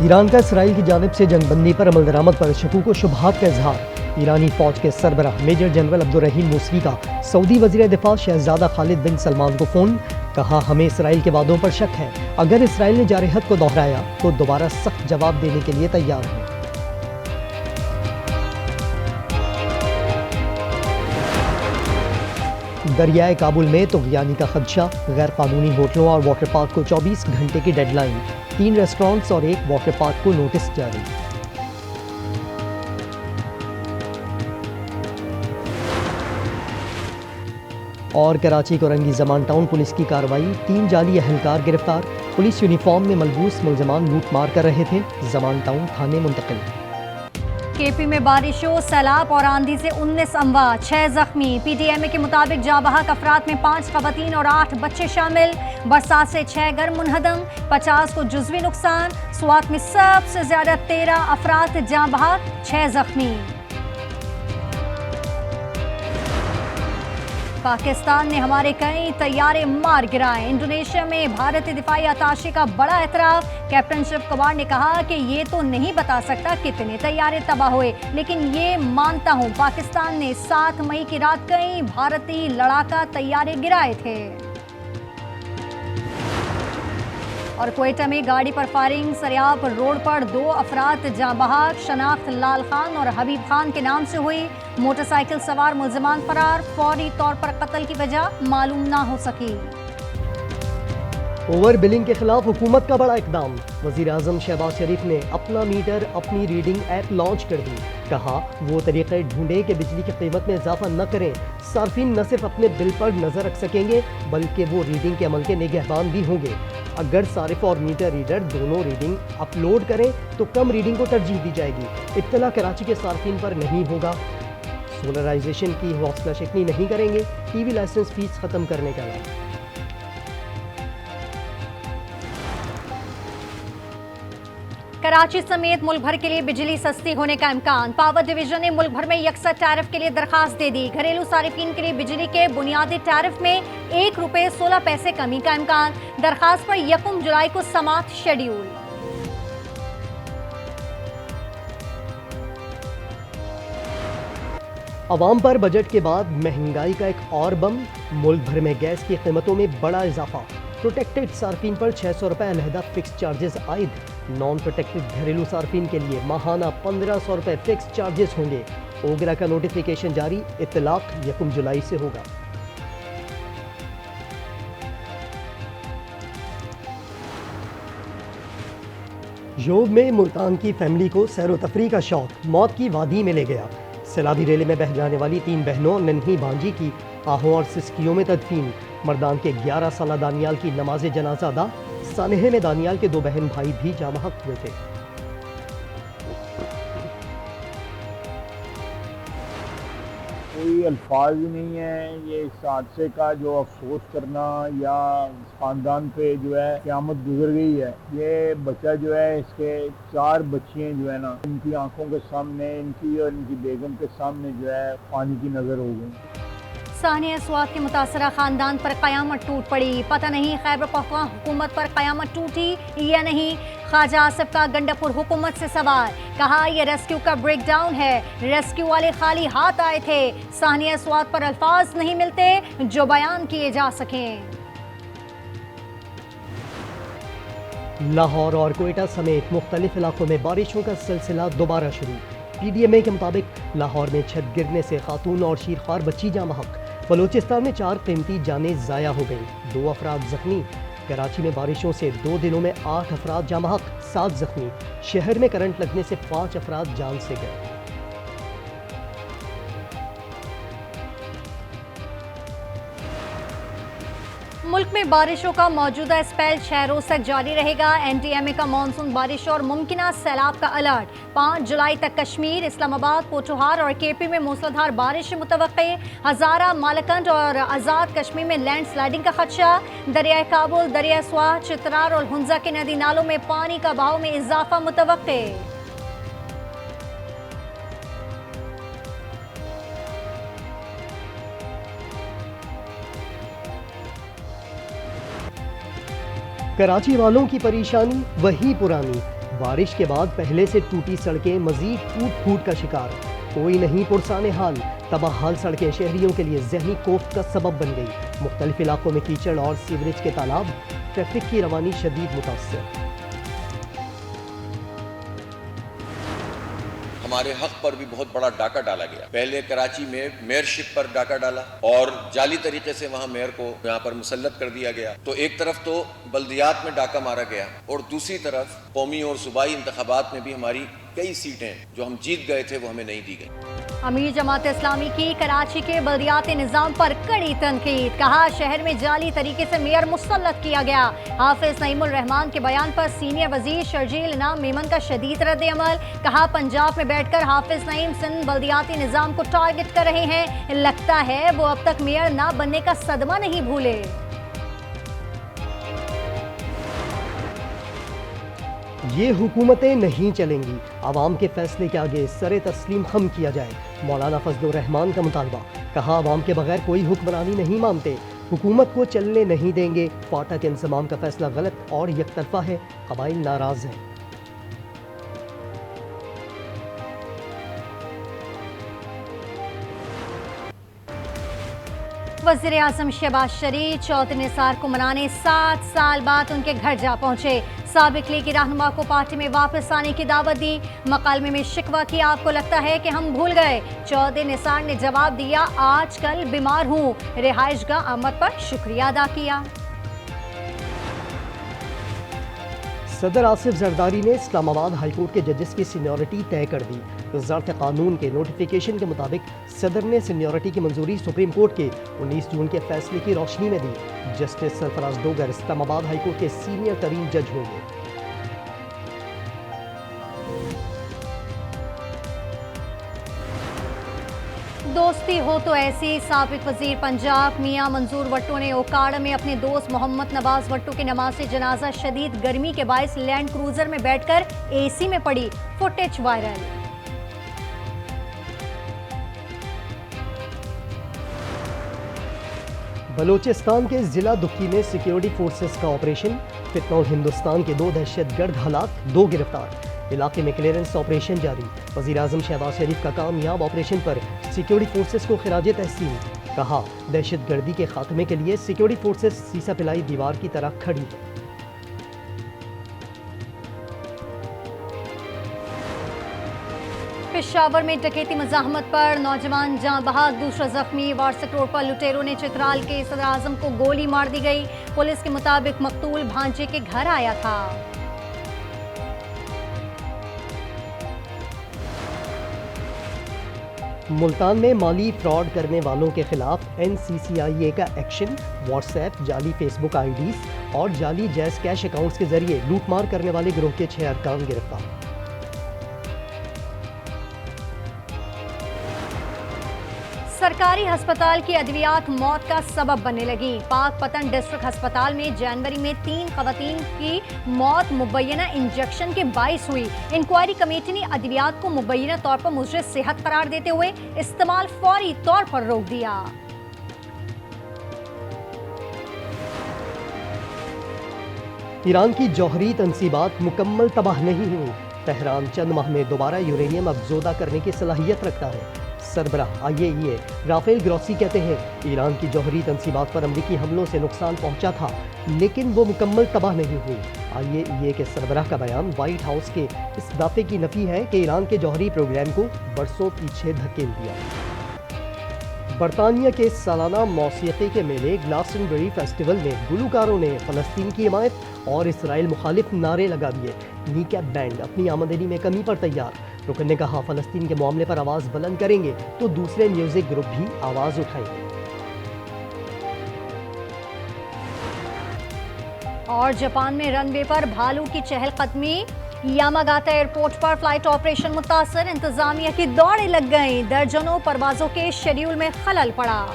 ایران کا اسرائیل کی جانب سے جنگ بندی پر عمل درآمد پر شکوک و شبہات کا اظہار۔ ایرانی فوج کے سربراہ میجر جنرل عبدالرحیم موسوی کا سعودی وزیر دفاع شہزادہ خالد بن سلمان کو فون، کہا ہمیں اسرائیل کے وعدوں پر شک ہے، اگر اسرائیل نے جارحیت کو دہرایا تو دوبارہ سخت جواب دینے کے لیے تیار ہیں۔ دریائے کابل میں طغیانی کا خدشہ، غیر قانونی ہوٹلوں اور واٹر پارک کو 24 گھنٹے کی ڈیڈ لائن، 3 ریسٹورانٹس اور 1 واٹر پارک کو نوٹس جاری۔ اور کراچی کو رنگی زمان ٹاؤن پولیس کی کارروائی، 3 جعلی اہلکار گرفتار، پولیس یونیفارم میں ملبوس ملزمان لوٹ مار کر رہے تھے، زمان ٹاؤن تھانے منتقل۔ کے پی میں بارشوں، سیلاب اور آندھی سے 19 اموات، 6 زخمی۔ پی ٹی ایم اے کے مطابق جاں بحق افراد میں 5 خواتین اور 8 بچے شامل۔ برسات سے 6 گھر منہدم، 50 کو جزوی نقصان۔ سوات میں سب سے زیادہ 13 افراد جاں بحق، 6 زخمی۔ پاکستان نے ہمارے کئی طیارے مار گرائے، انڈونیشیا میں بھارتی دفاعی اتاشے کا بڑا اعتراف۔ کیپٹن شیو کمار نے کہا کہ یہ تو نہیں بتا سکتا کتنے طیارے تباہ ہوئے، لیکن یہ مانتا ہوں پاکستان نے 7 مئی کی رات کئی بھارتی لڑاکا طیارے گرائے تھے۔ اور کوئٹہ میں گاڑی پر فائرنگ، سریاب روڈ پر 2 افراد جاں بحق، شناخت لال خان اور حبیب خان کے نام سے ہوئی۔ موٹر سائیکل سوار ملزمان فرار، فوری طور پر قتل کی وجہ معلوم نہ ہو سکی۔ اوور بلنگ کے خلاف حکومت کا بڑا اقدام، وزیر اعظم شہباز شریف نے اپنا میٹر اپنی ریڈنگ ایپ لانچ کر دی، کہا وہ طریقے ڈھونڈیں کہ بجلی کی قیمت میں اضافہ نہ کریں، صارفین نہ صرف اپنے بل پر نظر رکھ سکیں گے بلکہ وہ ریڈنگ کے عمل کے نگہبان بھی ہوں گے۔ اگر صارف اور میٹر ریڈر دونوں ریڈنگ اپلوڈ کریں تو کم ریڈنگ کو ترجیح دی جائے گی۔ اطلاع کراچی کے صارفین پر نہیں ہوگا۔ سولرائزیشن کی حوصلہ شکنی نہیں کریں گے، ٹی وی لائسنس فیس ختم کرنے کا اعلان۔ کراچی سمیت ملک بھر کے لیے بجلی سستی ہونے کا امکان، پاور ڈویژن نے ملک بھر میں یکساں ٹیرف کے لیے درخواست دے دی۔ گھریلو صارفین کے لیے بجلی کے بنیادی ٹیرف میں 1 روپے 16 پیسے کمی کا امکان، درخواست پر 1 جولائی کو سماعت شیڈیول۔ عوام پر بجٹ کے بعد مہنگائی کا ایک اور بم، ملک بھر میں گیس کی قیمتوں میں بڑا اضافہ، پروٹیکٹڈ صارفین پر 600 روپے علیحدہ فکس چارجز عائد، نان پروٹیکٹڈ گھریلو صارفین کے لیے ماہانہ 1500 روپے فکس چارجز ہوں گے۔ اوگرا کا نوٹیفیکیشن جاری، اطلاق 1 جولائی سے ہوگا۔ یوب میں ملتان کی فیملی کو سیر و تفریح کا شوق موت کی وادی میں لے گیا، سیلابی ریلے میں بہہ جانے والی 3 بہنوں اور ننھی بانجی کی آہوں اور سسکیوں میں تدفین، مردان کے 11 سالہ دانیال کی نماز جنازہ ادا، سانحے میں دانیال کے 2 بہن بھائی بھی جاں بحق ہوئے تھے۔ کوئی الفاظ ہی نہیں ہے یہ اس حادثے کا، جو افسوس کرنا یا خاندان پہ جو ہے قیامت گزر گئی ہے۔ یہ بچہ جو ہے، اس کے 4 بچیاں جو ہے نا، ان کی آنکھوں کے سامنے، ان کی اور ان کی بیگم کے سامنے جو ہے پانی کی نظر ہو گئی۔ ثانیہ سوات کے متاثرہ خاندان پر قیامت ٹوٹ پڑی، پتہ نہیں خیبر پختونخوا حکومت پر قیامت ٹوٹی یا نہیں۔ خواجہ آصف کا گنڈاپور حکومت سے سوال، کہا یہ ریسکیو کا بریک ڈاؤن ہے، ریسکیو والے خالی ہاتھ آئے تھے، ثانیہ سوات پر الفاظ نہیں ملتے جو بیان کیے جا سکیں۔ لاہور اور کوئٹہ سمیت مختلف علاقوں میں بارشوں کا سلسلہ دوبارہ شروع، پی ڈی ایم اے کے مطابق لاہور میں چھت گرنے سے خاتون اور شیرخوار بچی جاں بحق، بلوچستان میں 4 قیمتی جانیں ضائع ہو گئیں، 2 افراد زخمی، کراچی میں بارشوں سے 2 دنوں میں 8 افراد جاں بحق، 7 زخمی، شہر میں کرنٹ لگنے سے 5 افراد جان سے گئے۔ ملک میں بارشوں کا موجودہ اسپیل 6 روز تک جاری رہے گا، این ڈی ایم اے کا مانسون بارش اور ممکنہ سیلاب کا الرٹ، 5 جولائی تک کشمیر، اسلام آباد، پوٹھوہار اور کے پی میں موسلادھار بارش متوقع، ہزارہ، مالکنڈ اور آزاد کشمیر میں لینڈ سلائیڈنگ کا خدشہ، دریائے کابل، دریائے سوات، چترال اور ہنزا کے ندی نالوں میں پانی کا بہاؤ میں اضافہ متوقع۔ کراچی والوں کی پریشانی وہی پرانی، بارش کے بعد پہلے سے ٹوٹی سڑکیں مزید ٹوٹ پھوٹ کا شکار، کوئی نہیں پرسان حال، تباہ حال سڑکیں شہریوں کے لیے ذہنی کوفت کا سبب بن گئی، مختلف علاقوں میں کیچڑ اور سیوریج کے تالاب، ٹریفک کی روانی شدید متاثر۔ ہمارے حق پر بھی بہت بڑا ڈاکہ ڈالا گیا۔ پہلے کراچی میں میئر شپ پر ڈاکہ ڈالا اور جعلی طریقے سے وہاں میئر کو یہاں پر مسلط کر دیا گیا۔ تو ایک طرف تو بلدیات میں ڈاکہ مارا گیا اور دوسری طرف قومی اور صوبائی انتخابات میں بھی ہماری کئی سیٹیں جو ہم جیت گئے تھے وہ ہمیں نہیں دی گئی۔ امیر جماعت اسلامی کی کراچی کے بلدیاتی نظام پر کڑی تنقید، کہا شہر میں جعلی طریقے سے میئر مسلط کیا گیا۔ حافظ نعیم الرحمان کے بیان پر سینئر وزیر شرجیل انعام میمن کا شدید رد عمل، کہا پنجاب میں بیٹھ کر حافظ نعیم سندھ بلدیاتی نظام کو ٹارگٹ کر رہے ہیں، لگتا ہے وہ اب تک میئر نہ بننے کا صدمہ نہیں بھولے۔ یہ حکومتیں نہیں چلیں گی، عوام کے فیصلے کے آگے سر تسلیم خم کیا جائے، مولانا فضل الرحمان کا مطالبہ، کہا عوام کے بغیر کوئی حکمرانی نہیں مانتے، حکومت کو چلنے نہیں دیں گے، فاٹا کے انضمام کا فیصلہ غلط اور یک طرفہ ہے، قبائل ناراض ہیں۔ وزیر اعظم شہباز شریف چودھری نثار کو منانے 7 سال بعد ان کے گھر جا پہنچے، سابق لیگی رہنما کو پارٹی میں واپس آنے کی دعوت دی، مکالمے میں شکوہ کیا آپ کو لگتا ہے کہ ہم بھول گئے، چودھری نثار نے جواب دیا آج کل بیمار ہوں، رہائش گاہ آمد پر شکریہ ادا کیا۔ صدر آصف زرداری نے اسلام آباد ہائی کورٹ کے ججز کی سینیورٹی طے کر دی، وزارت قانون کے نوٹیفیکیشن کے مطابق صدر نے سینیورٹی کی منظوری سپریم کورٹ کے 19 جون کے فیصلے کی روشنی میں دی، جسٹس سرفراز ڈوگر اسلام آباد ہائی کورٹ کے سینئر ترین جج ہوں گے۔ دوستی ہو تو ایسی، سابق وزیر پنجاب میاں منظور وٹو نے اوکاڑا میں اپنے دوست محمد نواز وٹو کی نماز جنازہ شدید گرمی کے باعث لینڈ کروزر میں بیٹھ کر اے سی میں پڑی، فوٹیج وائرل۔ بلوچستان کے ضلع دکی میں سیکیورٹی فورسز کا آپریشن، فتنہ ہندوستان کے 2 دہشت گرد ہلاک، 2 گرفتار، علاقے میں کلیئرنس آپریشن جاری، وزیر اعظم شہباز شریف کا کامیاب آپریشن پر سیکیورٹی فورسز کو خراج تحسین، کہا دہشت گردی کے خاتمے کے لیے سیکیورٹی فورسز سیسا پلائی دیوار کی طرح کھڑی ہے۔ پشاور میں ڈکیتی مزاحمت پر نوجوان جاں بحق، دوسرا زخمی، وارسک روڈ پر لٹیروں نے چترال کے صدر اعظم کو گولی مار دی گئی، پولیس کے مطابق مقتول بھانجے کے گھر آیا تھا۔ ملتان میں مالی فراڈ کرنے والوں کے خلاف NCCIA کا ایکشن، واٹس ایپ، جعلی فیس بک آئی ڈیز اور جعلی جیز کیش اکاؤنٹس کے ذریعے لوٹ مار کرنے والے گروہ کے 6 ارکان گرفتار۔ سرکاری ہسپتال کی ادویات موت کا سبب بننے لگی، پاک پتن ڈسٹرکٹ ہسپتال میں جنوری میں 3 خواتین کی موت مبینہ انجیکشن کے باعث ہوئی، انکوائری کمیٹی نے ادویات کو مبینہ طور پر مضر صحت قرار دیتے ہوئے استعمال فوری طور پر روک دیا۔ ایران کی جوہری تنصیبات مکمل تباہ نہیں ہوئی، تہران چند ماہ میں دوبارہ یورینیم افزودہ کرنے کی صلاحیت رکھتا ہے، سربراہ IAEA رافیل گروسی کہتے ہیں ایران کی جوہری تنصیبات پر امریکی حملوں سے نقصان پہنچا تھا لیکن وہ مکمل تباہ نہیں ہوئی۔ IAEA کے سربراہ کا بیان وائٹ ہاؤس کے اس دعوے کی نفی ہے کہ ایران کے جوہری پروگرام کو برسوں پیچھے دھکیل دیا۔ برطانیہ کے سالانہ موسیقی کے میلے گلاسٹنبری فیسٹیول میں گلوکاروں نے فلسطین کی حمایت اور اسرائیل مخالف نعرے لگا دیے، نیکیپ بینڈ اپنی آمدنی میں کمی پر تیار، رکن نے کہا فلسطین کے معاملے پر آواز بلند کریں گے تو دوسرے میوزک گروپ بھی آواز اٹھائیں گے۔ اور جاپان میں رن وے پر بھالو کی چہل قدمی، یاماگاتا ایئرپورٹ پر فلائٹ آپریشن متاثر، انتظامیہ کی دوڑیں لگ گئیں، درجنوں پروازوں کے شیڈیول میں خلل پڑا۔